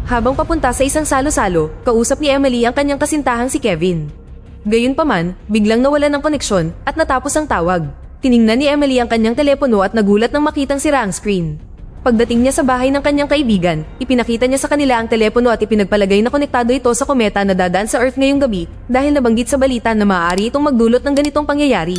Habang papunta sa isang salo-salo, kausap ni Emily ang kanyang kasintahang si Kevin. Gayunpaman, biglang nawalan ng koneksyon at natapos ang tawag. Tiningnan ni Emily ang kanyang telepono at nagulat nang makitang sira ang screen. Pagdating niya sa bahay ng kanyang kaibigan, ipinakita niya sa kanila ang telepono at ipinagpalagay na konektado ito sa kometa na dadaan sa Earth ngayong gabi dahil nabanggit sa balita na maaari itong magdulot ng ganitong pangyayari.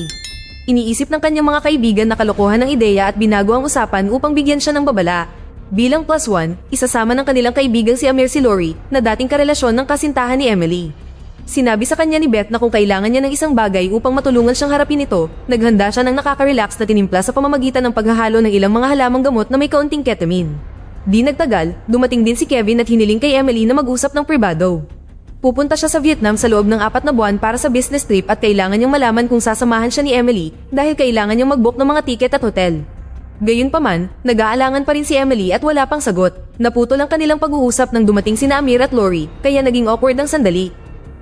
Iniisip ng kanyang mga kaibigan na kalokohan ng ideya at binago ang usapan upang bigyan siya ng babala. Bilang +1, isasama ng kanilang kaibigang si Amir si Lori na dating karelasyon ng kasintahan ni Emily. Sinabi sa kanya ni Beth na kung kailangan niya ng isang bagay upang matulungan siyang harapin ito, naghanda siya ng nakaka-relax na tinimpla sa pamamagitan ng paghahalo ng ilang mga halamang gamot na may kaunting ketamine. Di nagtagal, dumating din si Kevin at hiniling kay Emily na mag-usap ng pribado. Pupunta siya sa Vietnam sa loob ng 4 na buwan para sa business trip at kailangan niyang malaman kung sasamahan siya ni Emily dahil kailangan niyang mag-book ng mga tiket at hotel. Gayunpaman, nag-aalangan pa rin si Emily at wala pang sagot. Naputol ang kanilang pag-uusap nang dumating sina Amir at Lori, kaya naging awkward ang sandali.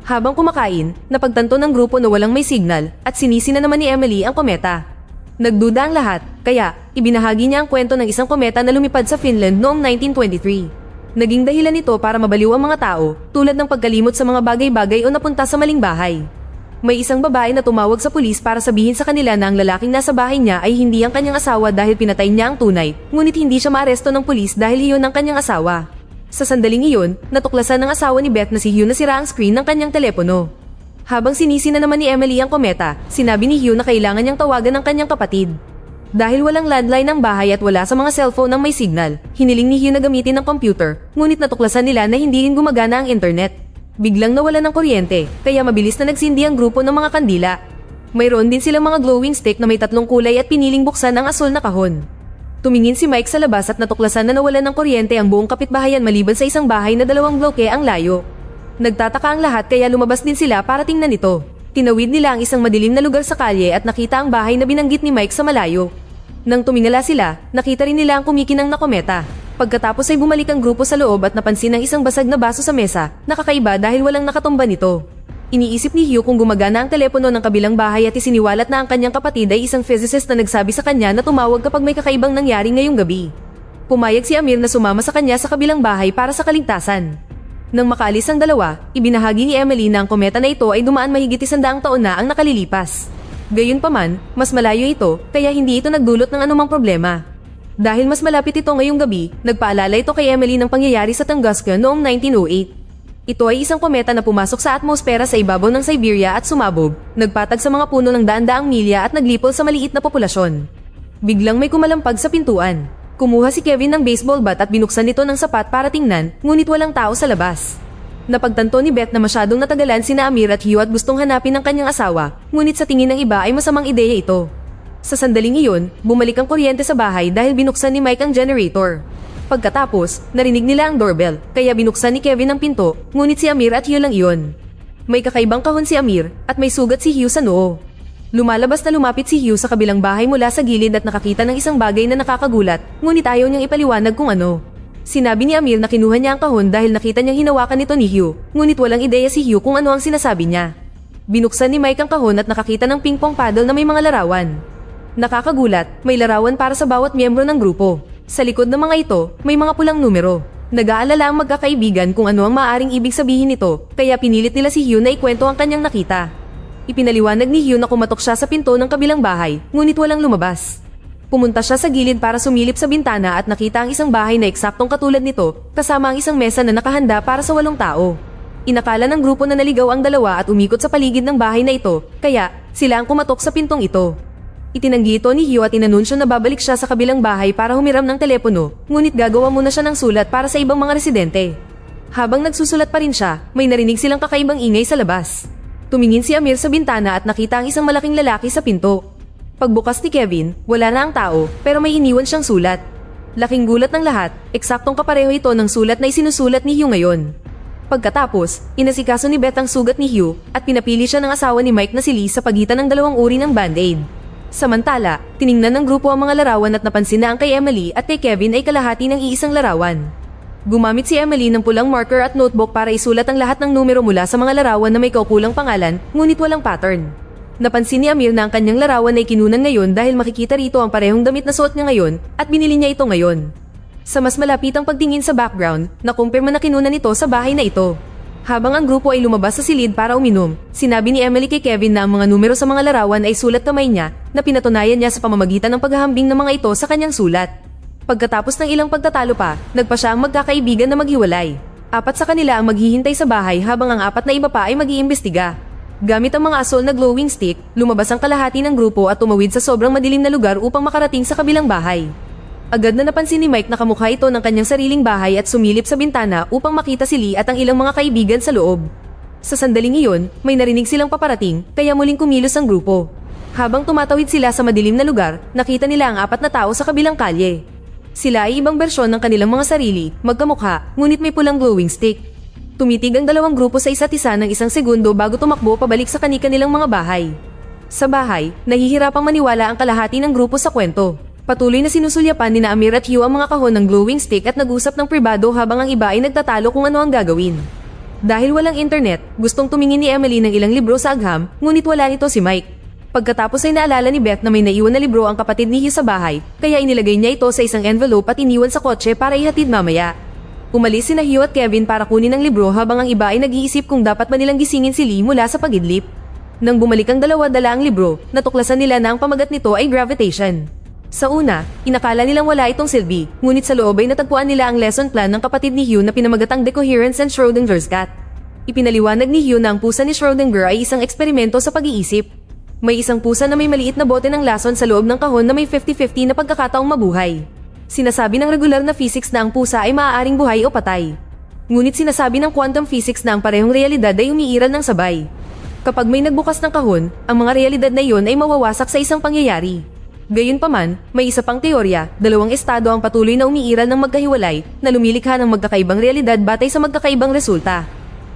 Habang kumakain, napagtanto ng grupo na walang may signal at sinisi na naman ni Emily ang kometa. Nagduda ang lahat, kaya ibinahagi niya ang kwento ng isang kometa na lumipad sa Finland noong 1923. Naging dahilan nito para mabaliw ang mga tao, tulad ng pagkalimot sa mga bagay-bagay o napunta sa maling bahay. May isang babae na tumawag sa pulis para sabihin sa kanila na ang lalaking nasa bahay niya ay hindi ang kanyang asawa dahil pinatay niya ang tunay, ngunit hindi siya maaresto ng pulis dahil iyon ang kanyang asawa. Sa sandaling iyon, natuklasan ng asawa ni Beth na si Hugh nasira ang screen ng kanyang telepono. Habang sinisi na naman ni Emily ang kometa, sinabi ni Hugh na kailangan niyang tawagan ang kanyang kapatid. Dahil walang landline ng bahay at wala sa mga cellphone ng may signal, hiniling ni Hugh na gamitin ng computer, ngunit natuklasan nila na hindi rin gumagana ang internet. Biglang nawalan ng kuryente, kaya mabilis na nagsindi ang grupo ng mga kandila. Mayroon din silang mga glowing stick na may 3 kulay at piniling buksan ang asul na kahon. Tumingin si Mike sa labas at natuklasan na nawalan ng kuryente ang buong kapitbahayan maliban sa isang bahay na 2 bloke ang layo. Nagtataka ang lahat kaya lumabas din sila para tingnan ito. Tinawid nila ang isang madilim na lugar sa kalye at nakita ang bahay na binanggit ni Mike sa malayo. Nang tumingala sila, nakita rin nila ang kumikinang na kometa. Pagkatapos ay bumalik ang grupo sa loob at napansin ang isang basag na baso sa mesa, nakakaiba dahil walang nakatumba nito. Iniisip ni Hugh kung gumagana ang telepono ng kabilang bahay at isiniwalat na ang kanyang kapatid ay isang physicist na nagsabi sa kanya na tumawag kapag may kakaibang nangyari ngayong gabi. Pumayag si Amir na sumama sa kanya sa kabilang bahay para sa kaligtasan. Nang makaalis ang dalawa, ibinahagi ni Emily na ang kometa na ito ay dumaan mahigit 100 taon na ang nakalilipas. Gayunpaman, mas malayo ito kaya hindi ito nagdulot ng anumang problema. Dahil mas malapit ito ngayong gabi, nagpaalala ito kay Emily ng pangyayari sa Tunguska noong 1908. Ito ay isang kometa na pumasok sa atmosfera sa ibabaw ng Siberia at sumabog, nagpatag sa mga puno ng daan-daang milya at naglipol sa maliit na populasyon. Biglang may kumalampag sa pintuan. Kumuha si Kevin ng baseball bat at binuksan nito ng sapat para tingnan, ngunit walang tao sa labas. Napagtanto ni Beth na masyadong natagalan sina Amir at Hugh at gustong hanapin ang kanyang asawa, ngunit sa tingin ng iba ay masamang ideya ito. Sa sandaling iyon, bumalik ang kuryente sa bahay dahil binuksan ni Mike ang generator. Pagkatapos, narinig nila ang doorbell, kaya binuksan ni Kevin ang pinto, ngunit si Amir at Hugh lang iyon. May kakaibang kahon si Amir, at may sugat si Hugh sa noo. Lumalabas na lumapit si Hugh sa kabilang bahay mula sa gilid at nakakita ng isang bagay na nakakagulat, ngunit ayaw niyang ipaliwanag kung ano. Sinabi ni Amir na kinuha niya ang kahon dahil nakita niyang hinawakan ito ni Hugh, ngunit walang ideya si Hugh kung ano ang sinasabi niya. Binuksan ni Mike ang kahon at nakakita ng ping-pong paddle na may mga larawan. Nakakagulat, may larawan para sa bawat miyembro ng grupo. Sa likod ng mga ito, may mga pulang numero. Nag-aalala ang magkakaibigan kung ano ang maaaring ibig sabihin nito, kaya pinilit nila si Hugh na ikwento ang kanyang nakita. Ipinaliwanag ni Hugh na kumatok siya sa pinto ng kabilang bahay, ngunit walang lumabas. Pumunta siya sa gilid para sumilip sa bintana at nakita ang isang bahay na eksaktong katulad nito, kasama ang isang mesa na nakahanda para sa 8 tao. Inakala ng grupo na naligaw ang dalawa at umikot sa paligid ng bahay na ito, kaya sila ang kumatok sa pintong ito. Itinanggi ito ni Hugh at inanunsyo na babalik siya sa kabilang bahay para humiram ng telepono, ngunit gagawa muna siya ng sulat para sa ibang mga residente. Habang nagsusulat pa rin siya, may narinig silang kakaibang ingay sa labas. Tumingin si Amir sa bintana at nakita ang isang malaking lalaki sa pinto. Pagbukas ni Kevin, wala na ang tao, pero may iniwan siyang sulat. Laking gulat ng lahat, eksaktong kapareho ito ng sulat na isinusulat ni Hugh ngayon. Pagkatapos, inasikaso ni Beth ang sugat ni Hugh at pinapili siya ng asawa ni Mike na si Lee sa pagitan ng 2 uri ng band-aid. Samantala, tiningnan ng grupo ang mga larawan at napansin na ang kay Emily at kay Kevin ay kalahati ng iisang larawan. Gumamit si Emily ng pulang marker at notebook para isulat ang lahat ng numero mula sa mga larawan na may kaukulang pangalan, ngunit walang pattern. Napansin ni Amir na ang kanyang larawan ay kinunan ngayon dahil makikita rito ang parehong damit na suot niya ngayon at binili niya ito ngayon. Sa mas malapitang pagtingin sa background, nakumpirma na kinunan nito sa bahay na ito. Habang ang grupo ay lumabas sa silid para uminom, sinabi ni Emily kay Kevin na ang mga numero sa mga larawan ay sulat kamay niya na pinatunayan niya sa pamamagitan ng paghahambing ng mga ito sa kanyang sulat. Pagkatapos ng ilang pagtatalo pa, nagpa siya ang magkakaibigan na maghiwalay. 4 sa kanila ang maghihintay sa bahay habang ang 4 na iba pa ay mag-iimbestiga. Gamit ang mga asol na glowing stick, lumabas ang kalahati ng grupo at tumawid sa sobrang madilim na lugar upang makarating sa kabilang bahay. Agad na napansin ni Mike na kamukha ito ng kanyang sariling bahay at sumilip sa bintana upang makita si Lee at ang ilang mga kaibigan sa loob. Sa sandaling iyon, may narinig silang paparating kaya muling kumilos ang grupo. Habang tumatawid sila sa madilim na lugar, nakita nila ang 4 na tao sa kabilang kalye. Sila ay ibang bersyon ng kanilang mga sarili, magkamukha, ngunit may pulang glowing stick. Tumitig ang dalawang grupo sa isa't isa ng isang segundo bago tumakbo pabalik sa kani-kanilang mga bahay. Sa bahay, nahihirapang maniwala ang kalahati ng grupo sa kwento. Patuloy na sinusulyapan ni na Amir at Hugh ang mga kahon ng glowing stick at nag-usap ng pribado habang ang iba ay nagtatalo kung ano ang gagawin. Dahil walang internet, gustong tumingin ni Emily ng ilang libro sa agham, ngunit wala nito si Mike. Pagkatapos ay naalala ni Beth na may naiwan na libro ang kapatid ni Hugh sa bahay, kaya inilagay niya ito sa isang envelope at iniwan sa kotse para ihatid mamaya. Umalis sina Hugh at Kevin para kunin ang libro habang ang iba ay nag-iisip kung dapat ba nilang gisingin si Lee mula sa pagidlip. Nang bumalik ang dalawa dala ang libro, natuklasan nila na ang pamagat nito ay gravitation. Sa una, inakala nilang wala itong silbi, ngunit sa loob ay natagpuan nila ang lesson plan ng kapatid ni Hugh na pinamagatang Decoherence and Schrödinger's cat. Ipinaliwanag ni Hugh na ang pusa ni Schrödinger ay isang eksperimento sa pag-iisip. May isang pusa na may maliit na bote ng lason sa loob ng kahon na may 50-50 na pagkakataong mabuhay. Sinasabi ng regular na physics na ang pusa ay maaaring buhay o patay. Ngunit sinasabi ng quantum physics na ang parehong realidad ay umiiral ng sabay. Kapag may nagbukas ng kahon, ang mga realidad na iyon ay mawawasak sa isang pangyayari. Gayunpaman, may isa pang teorya, 2 estado ang patuloy na umiiral ng magkahiwalay na lumilikha ng magkakaibang realidad batay sa magkakaibang resulta.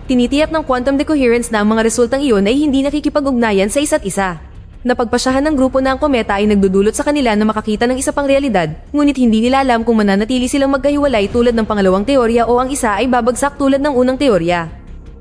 Tinitiyak ng quantum decoherence na ang mga resultang iyon ay hindi nakikipag-ugnayan sa isa't isa. Napagpasyahan ng grupo na ang kometa ay nagdudulot sa kanila na makakita ng isa pang realidad, ngunit hindi nila alam kung mananatili silang magkahiwalay tulad ng pangalawang teorya o ang isa ay babagsak tulad ng unang teorya.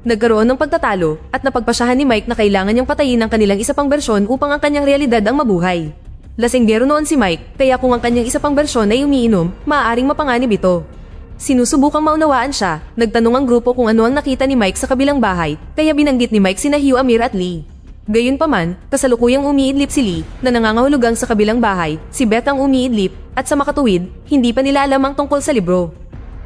Nagkaroon ng pagtatalo at napagpasyahan ni Mike na kailangan niyang patayin ang kanilang isa pang bersyon upang ang kanyang realidad ang mabuhay. Lasinggero noon si Mike, kaya kung ang kanyang isa pang bersyon ay umiinom, maaaring mapanganib ito. Sinusubukang maunawaan siya, nagtanong ang grupo kung ano ang nakita ni Mike sa kabilang bahay, kaya binanggit ni Mike sina Hugh, Amir at Lee. Gayunpaman, kasalukuyang umiidlip si Lee na nangangahulugang sa kabilang bahay, si Beth ang umiidlip, at sa makatuwid, hindi pa nila alam ang tungkol sa libro.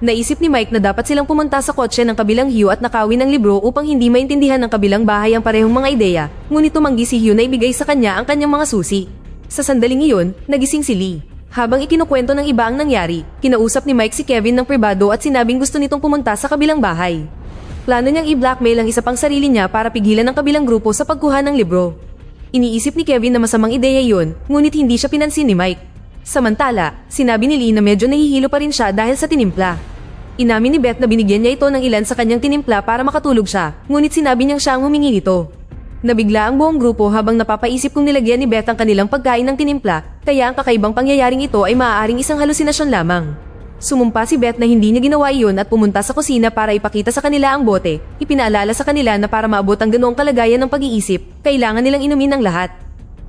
Naisip ni Mike na dapat silang pumunta sa kotse ng kabilang Hugh at nakawin ang libro upang hindi maintindihan ng kabilang bahay ang parehong mga ideya, ngunit tumanggi si Hugh na ibigay sa kanya ang kanyang mga susi. Sa sandaling iyon, nagising si Lee. Habang ikinukwento ng iba ang nangyari, kinausap ni Mike si Kevin ng pribado at sinabing gusto nitong pumunta sa kabilang bahay. Plano niyang i-blackmail ang isa pang sarili niya para pigilan ang kabilang grupo sa pagkuha ng libro. Iniisip ni Kevin na masamang ideya iyon, ngunit hindi siya pinansin ni Mike. Samantala, sinabi ni Lee na medyo nahihilo pa rin siya dahil sa tinimpla. Inamin ni Beth na binigyan niya ito ng ilan sa kanyang tinimpla para makatulog siya, ngunit sinabi niyang siya ang humingi nito. Nabigla ang buong grupo habang napapaisip kung nilagyan ni Beth ang kanilang pagkain ng tinimpla, kaya ang kakaibang pangyayaring ito ay maaaring isang halusinasyon lamang. Sumumpa si Beth na hindi niya ginawa iyon at pumunta sa kusina para ipakita sa kanila ang bote. Ipinaalala sa kanila na para maabot ang ganoong kalagayan ng pag-iisip, kailangan nilang inumin ang lahat.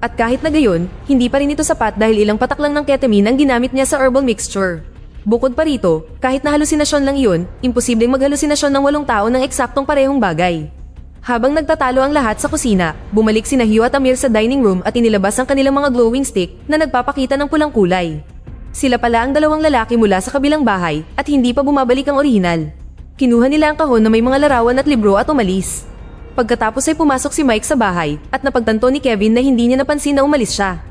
At kahit na gayon, hindi pa rin ito sapat dahil ilang patak lang ng ketamine ang ginamit niya sa herbal mixture. Bukod pa rito, kahit na halusinasyon lang iyon, imposibleng maghalusinasyon ng 8 tao ng eksaktong parehong bagay. Habang nagtatalo ang lahat sa kusina, bumalik sina Hugh at Amir sa dining room at inilabas ang kanilang mga glowing stick na nagpapakita ng pulang kulay. Sila pala ang 2 lalaki mula sa kabilang bahay at hindi pa bumabalik ang orihinal. Kinuha nila ang kahon na may mga larawan at libro at umalis. Pagkatapos ay pumasok si Mike sa bahay at napagtanto ni Kevin na hindi niya napansin na umalis siya.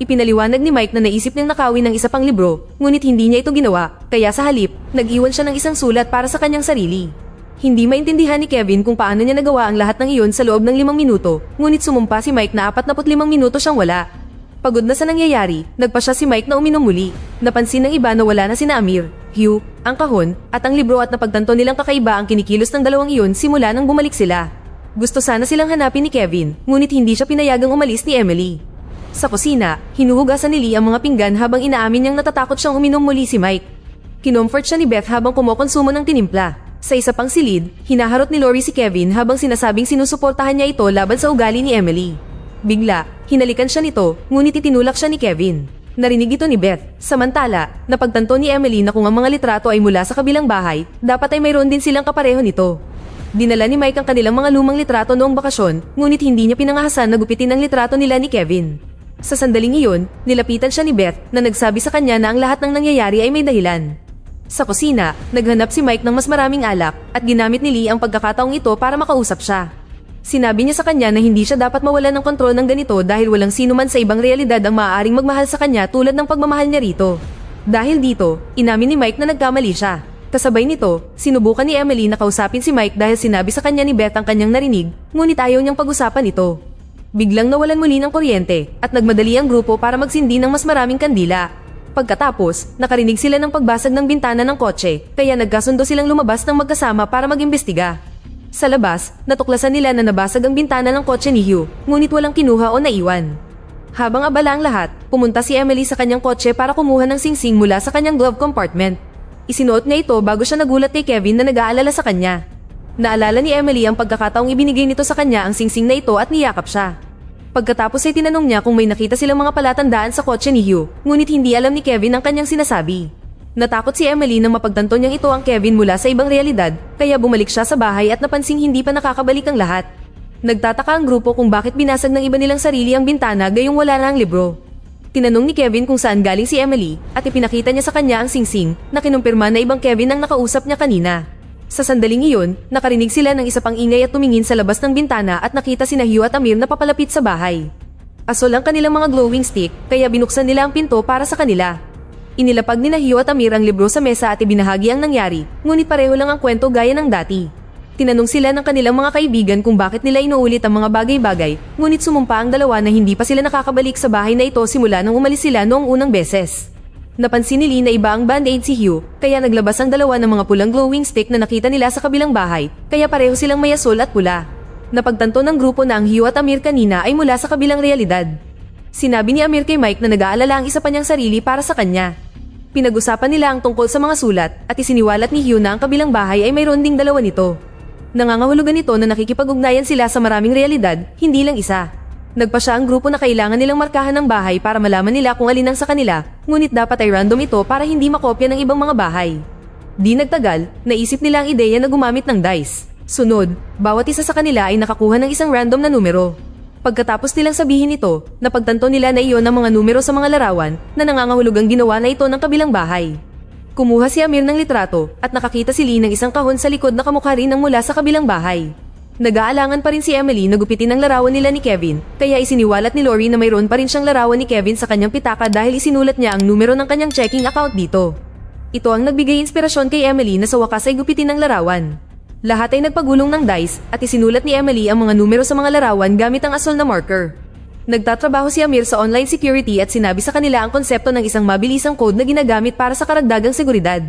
Ipinaliwanag ni Mike na naisip niyang nakawin ng isa pang libro, ngunit hindi niya ito ginawa, kaya sa halip, nag-iwan siya ng isang sulat para sa kanyang sarili. Hindi maintindihan ni Kevin kung paano niya nagawa ang lahat ng iyon sa loob ng 5 minuto, ngunit sumumpa si Mike na 45 minuto siyang wala. Pagod na sa nangyayari, nagpa siya si Mike na uminom muli. Napansin ng iba na wala na sina Amir, Hugh, ang kahon, at ang libro at napagtanto nilang kakaiba ang kinikilos ng 2 iyon simula nang bumalik sila. Gusto sana silang hanapin ni Kevin, ngunit hindi siya pinayagang umalis ni Emily. Sa kusina, hinuhugasan ni Lee ang mga pinggan habang inaamin niyang natatakot siyang uminom muli si Mike. Kinomfort siya ni Beth habang kumokonsumo ng tinimpla. Sa isa pang silid, hinaharot ni Lori si Kevin habang sinasabing sinusuportahan niya ito laban sa ugali ni Emily. Bigla, hinalikan siya nito, ngunit itinulak siya ni Kevin. Narinig ito ni Beth. Samantala, napagtanto ni Emily na kung ang mga litrato ay mula sa kabilang bahay, dapat ay mayroon din silang kapareho nito. Dinala ni Mike ang kanilang mga lumang litrato noong bakasyon, ngunit hindi niya pinangahasan na gupitin ang litrato nila ni Kevin. Sa sandaling iyon, nilapitan siya ni Beth na nagsabi sa kanya na ang lahat ng nangyayari ay may dahilan. Sa kusina, naghanap si Mike ng mas maraming alak at ginamit ni Lee ang pagkakataong ito para makausap siya. Sinabi niya sa kanya na hindi siya dapat mawalan ng kontrol ng ganito dahil walang sino man sa ibang realidad ang maaaring magmahal sa kanya tulad ng pagmamahal niya rito. Dahil dito, inamin ni Mike na nagkamali siya. Kasabay nito, sinubukan ni Emily na kausapin si Mike dahil sinabi sa kanya ni Beth ang kanyang narinig, ngunit ayaw niyang pag-usapan ito. Biglang nawalan muli ng kuryente at nagmadali ang grupo para magsindi ng mas maraming kandila. Pagkatapos, nakarinig sila ng pagbasag ng bintana ng kotse, kaya nagkasundo silang lumabas ng magkasama para mag-imbestiga. Sa labas, natuklasan nila na nabasag ang bintana ng kotse ni Hugh, ngunit walang kinuha o naiwan. Habang abala ang lahat, pumunta si Emily sa kanyang kotse para kumuha ng singsing mula sa kanyang glove compartment. Isinuot niya ito bago siya nagulat kay Kevin na nag-aalala sa kanya. Naalala ni Emily ang pagkakataong ibinigay nito sa kanya ang singsing na ito at niyakap siya. Pagkatapos ay tinanong niya kung may nakita silang mga palatandaan sa kotse ni Hugh, ngunit hindi alam ni Kevin ang kanyang sinasabi. Natakot si Emily nang mapagtanto niyang ito ang Kevin mula sa ibang realidad, kaya bumalik siya sa bahay at napansing hindi pa nakakabalik ang lahat. Nagtataka ang grupo kung bakit binasag ng iba nilang sarili ang bintana gayong wala na ang libro. Tinanong ni Kevin kung saan galing si Emily at ipinakita niya sa kanya ang singsing na kinumpirma na ibang Kevin ang nakausap niya kanina. Sa sandaling iyon, nakarinig sila ng isa pang ingay at tumingin sa labas ng bintana at nakita sina Hugh at Amir na papalapit sa bahay. Asol ang kanilang mga glowing stick kaya binuksan nila ang pinto para sa kanila. Inilapag ni Hugh at Amir ang libro sa mesa at ibinahagi ang nangyari, ngunit pareho lang ang kwento gaya ng dati. Tinanong sila ng kanilang mga kaibigan kung bakit nila inuulit ang mga bagay-bagay, ngunit sumumpa ang dalawa na hindi pa sila nakakabalik sa bahay na ito simula nang umalis sila noong unang beses. Napansin ni Lee na iba ang band-aid si Hugh, kaya naglabas ang dalawa ng mga pulang glowing stick na nakita nila sa kabilang bahay, kaya pareho silang mayasol at pula. Napagtanto ng grupo na ang Hugh at Amir kanina ay mula sa kabilang realidad. Sinabi ni Amir kay Mike na nag-aalala ang isa pa niyang sarili para sa kanya. Pinag-usapan nila ang tungkol sa mga sulat at isiniwalat ni Hugh na ang kabilang bahay ay mayroon ding dalawa nito. Nangangahulugan ito na nakikipag-ugnayan sila sa maraming realidad, hindi lang isa. Nagpa siya ang grupo na kailangan nilang markahan ng bahay para malaman nila kung alin ang sa kanila, ngunit dapat ay random ito para hindi makopya ng ibang mga bahay. Di nagtagal, naisip nila ang ideya na gumamit ng dice. Sunod, bawat isa sa kanila ay nakakuha ng isang random na numero. Pagkatapos nilang sabihin ito, napagtanto nila na iyon ang mga numero sa mga larawan na nangangahulugang ginawa na ito ng kabilang bahay. Kumuha si Amir ng litrato at nakakita si Lee ng isang kahon sa likod na kamukha rin ng mula sa kabilang bahay. Nag-aalangan pa rin si Emily na gupitin ang larawan nila ni Kevin, kaya isiniwalat ni Lori na mayroon pa rin siyang larawan ni Kevin sa kanyang pitaka dahil isinulat niya ang numero ng kanyang checking account dito. Ito ang nagbigay inspirasyon kay Emily na sa wakas ay gupitin ang larawan. Lahat ay nagpagulong ng dice at isinulat ni Emily ang mga numero sa mga larawan gamit ang asol na marker. Nagtatrabaho si Amir sa online security at sinabi sa kanila ang konsepto ng isang mabilisang code na ginagamit para sa karagdagang seguridad.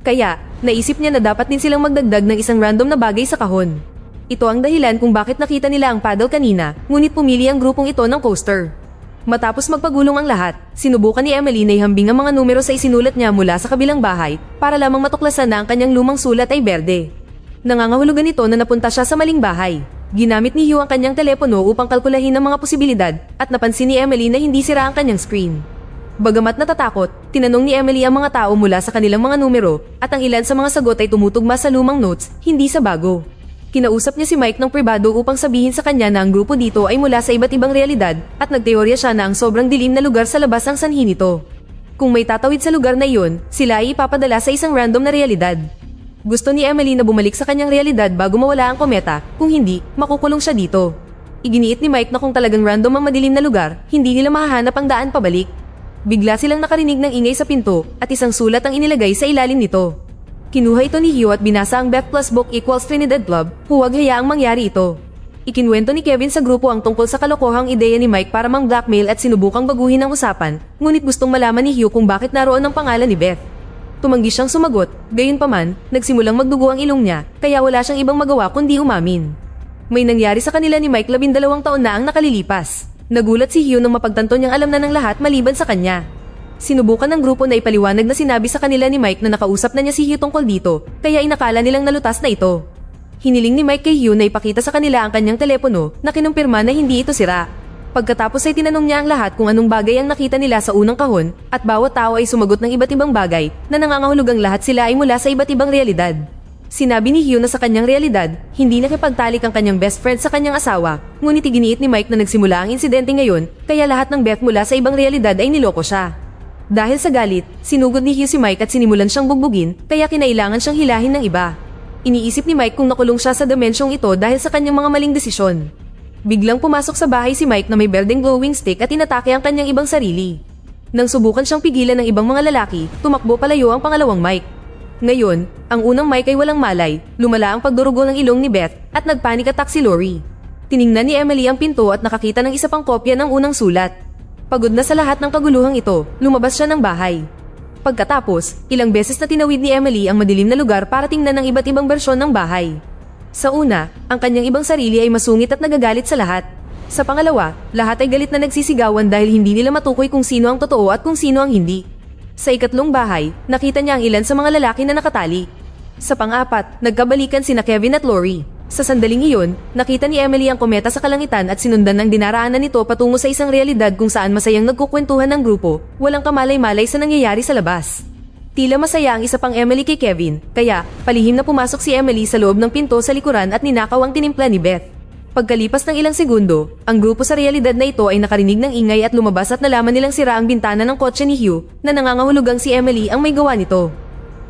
Kaya, naisip niya na dapat din silang magdagdag ng isang random na bagay sa kahon. Ito ang dahilan kung bakit nakita nila ang paddle kanina, ngunit pumili ang grupong ito ng coaster. Matapos magpagulong ang lahat, sinubukan ni Emily na ihambing ang mga numero sa isinulat niya mula sa kabilang bahay para lamang matuklasan na ang kanyang lumang sulat ay berde. Nangangahulugan ito na napunta siya sa maling bahay. Ginamit ni Hugh ang kanyang telepono upang kalkulahin ang mga posibilidad at napansin ni Emily na hindi sira ang kanyang screen. Bagamat natatakot, tinanong ni Emily ang mga tao mula sa kanilang mga numero at ang ilan sa mga sagot ay tumutugma sa lumang notes, hindi sa bago. Kinausap niya si Mike ng pribado upang sabihin sa kanya na ang grupo dito ay mula sa iba't ibang realidad at nagteorya siya na ang sobrang dilim na lugar sa labas ang sanhi nito. Kung may tatawid sa lugar na iyon, sila ay ipapadala sa isang random na realidad. Gusto ni Emily na bumalik sa kanyang realidad bago mawala ang kometa, kung hindi, makukulong siya dito. Iginiit ni Mike na kung talagang random ang madilim na lugar, hindi nila mahahanap ang daan pabalik. Bigla silang nakarinig ng ingay sa pinto at isang sulat ang inilagay sa ilalim nito. Kinuha ito ni Hugh at binasa ang Beth plus book equals Trinidad Club, huwag hayaang mangyari ito. Ikinwento ni Kevin sa grupo ang tungkol sa kalokohang ideya ni Mike para mang-blackmail at sinubukang baguhin ang usapan, ngunit gustong malaman ni Hugh kung bakit naroon ang pangalan ni Beth. Tumanggi siyang sumagot, gayunpaman, nagsimulang magdugo ang ilong niya, kaya wala siyang ibang magawa kundi umamin. May nangyari sa kanila ni Mike 12 taon na ang nakalilipas. Nagulat si Hugh nang mapagtanto niyang alam na ng lahat maliban sa kanya. Sinubukan ng grupo na ipaliwanag na sinabi sa kanila ni Mike na nakausap na niya si Hugh tungkol dito, kaya inakala nilang nalutas na ito. Hiniling ni Mike kay Hugh na ipakita sa kanila ang kanyang telepono na kinumpirma na hindi ito sira. Pagkatapos ay tinanong niya ang lahat kung anong bagay ang nakita nila sa unang kahon, at bawat tao ay sumagot ng iba't ibang bagay na nangangahulugang lahat sila ay mula sa iba't ibang realidad. Sinabi ni Hugh na sa kanyang realidad, hindi nakipagtalik ang kanyang best friend sa kanyang asawa, ngunit iginiit ni Mike na nagsimula ang insidente ngayon, kaya lahat ng Beth mula sa ibang realidad ay niloko siya. Dahil sa galit, sinugod ni Hugh si Mike at sinimulan siyang bugbugin, kaya kinailangan siyang hilahin ng iba. Iniisip ni Mike kung nakulong siya sa dimensyong ito dahil sa kanyang mga maling desisyon. Biglang pumasok sa bahay si Mike na may berdeng glowing stick at inatake ang kanyang ibang sarili. Nang subukan siyang pigilan ng ibang mga lalaki, tumakbo palayo ang pangalawang Mike. Ngayon, ang unang Mike ay walang malay, lumala ang pagdurugo ng ilong ni Beth at nagpanic attack si Lori. Tiningnan ni Emily ang pinto at nakakita ng isa pang kopya ng unang sulat. Pagod na sa lahat ng kaguluhang ito, lumabas siya ng bahay. Pagkatapos, ilang beses na tinawid ni Emily ang madilim na lugar para tingnan ng iba't ibang bersyon ng bahay. Sa una, ang kanyang ibang sarili ay masungit at nagagalit sa lahat. Sa pangalawa, lahat ay galit na nagsisigawan dahil hindi nila matukoy kung sino ang totoo at kung sino ang hindi. Sa ikatlong bahay, nakita niya ang ilan sa mga lalaki na nakatali. Sa pang-apat, nagkabalikan sina Kevin at Lori. Sa sandaling iyon, nakita ni Emily ang kometa sa kalangitan at sinundan ng dinaraanan nito patungo sa isang realidad kung saan masayang nagkukwentuhan ng grupo, walang kamalay-malay sa nangyayari sa labas. Tila masaya ang isa pang Emily kay Kevin, kaya palihim na pumasok si Emily sa loob ng pinto sa likuran at ninakaw ang tinimpla ni Beth. Pagkalipas ng ilang segundo, ang grupo sa realidad na ito ay nakarinig ng ingay at lumabas at nalaman nilang sira ang bintana ng kotse ni Hugh na nangangahulugang si Emily ang may gawa nito.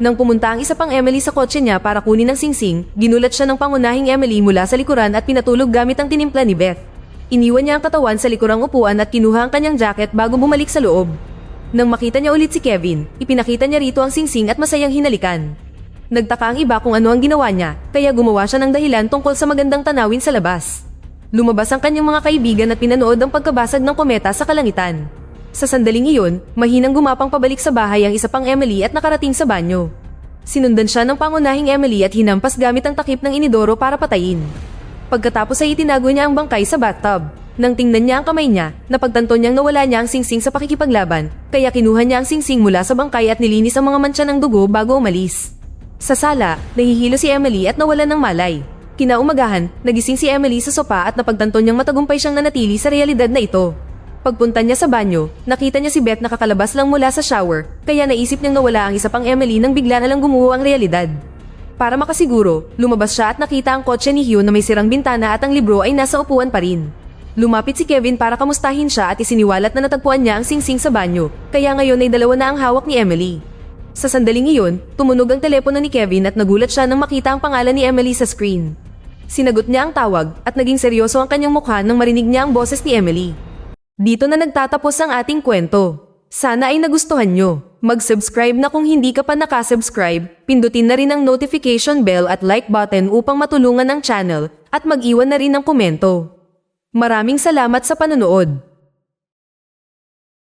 Nang pumunta ang isa pang Emily sa kotse niya para kunin ang singsing, ginulat siya ng pangunahing Emily mula sa likuran at pinatulog gamit ang tinimpla ni Beth. Iniwan niya ang katawan sa likurang upuan at kinuha ang kanyang jacket bago bumalik sa loob. Nang makita niya ulit si Kevin, ipinakita niya rito ang singsing at masayang hinalikan. Nagtaka ang iba kung ano ang ginawa niya, kaya gumawa siya ng dahilan tungkol sa magandang tanawin sa labas. Lumabas ang kanyang mga kaibigan at pinanood ang pagkabasag ng kometa sa kalangitan. Sa sandaling iyon, mahinang gumapang pabalik sa bahay ang isa pang Emily at nakarating sa banyo. Sinundan siya ng pangunahing Emily at hinampas gamit ang takip ng inidoro para patayin. Pagkatapos ay itinago niya ang bangkay sa bathtub. Nang tingnan niya ang kamay niya, napagtanto niyang nawala niya ang singsing sa pakikipaglaban, kaya kinuha niya ang singsing mula sa bangkay at nilinis ang mga mantsa ng dugo bago umalis. Sa sala, nahihilo si Emily at nawalan ng malay. Kinaumagahan, nagising si Emily sa sopa at napagtanto niyang matagumpay siyang nanatili sa realidad na ito. Pagpunta niya sa banyo, nakita niya si Beth nakakalabas lang mula sa shower, kaya naisip niyang nawala ang isa pang Emily nang bigla na lang gumuho ang realidad. Para makasiguro, lumabas siya at nakita ang kotse ni Hugh na may sirang bintana at ang libro ay nasa upuan pa rin. Lumapit si Kevin para kamustahin siya at isiniwalat na natagpuan niya ang singsing sa banyo, kaya ngayon ay dalawa na ang hawak ni Emily. Sa sandaling iyon, tumunog ang telepono ni Kevin at nagulat siya nang makita ang pangalan ni Emily sa screen. Sinagot niya ang tawag at naging seryoso ang kanyang mukha nang marinig niya ang boses ni Emily. Dito na nagtatapos ang ating kwento. Sana ay nagustuhan nyo. Mag-subscribe na kung hindi ka pa nakasubscribe, pindutin na rin ang notification bell at like button upang matulungan ang channel at mag-iwan na rin ng komento. Maraming salamat sa panonood.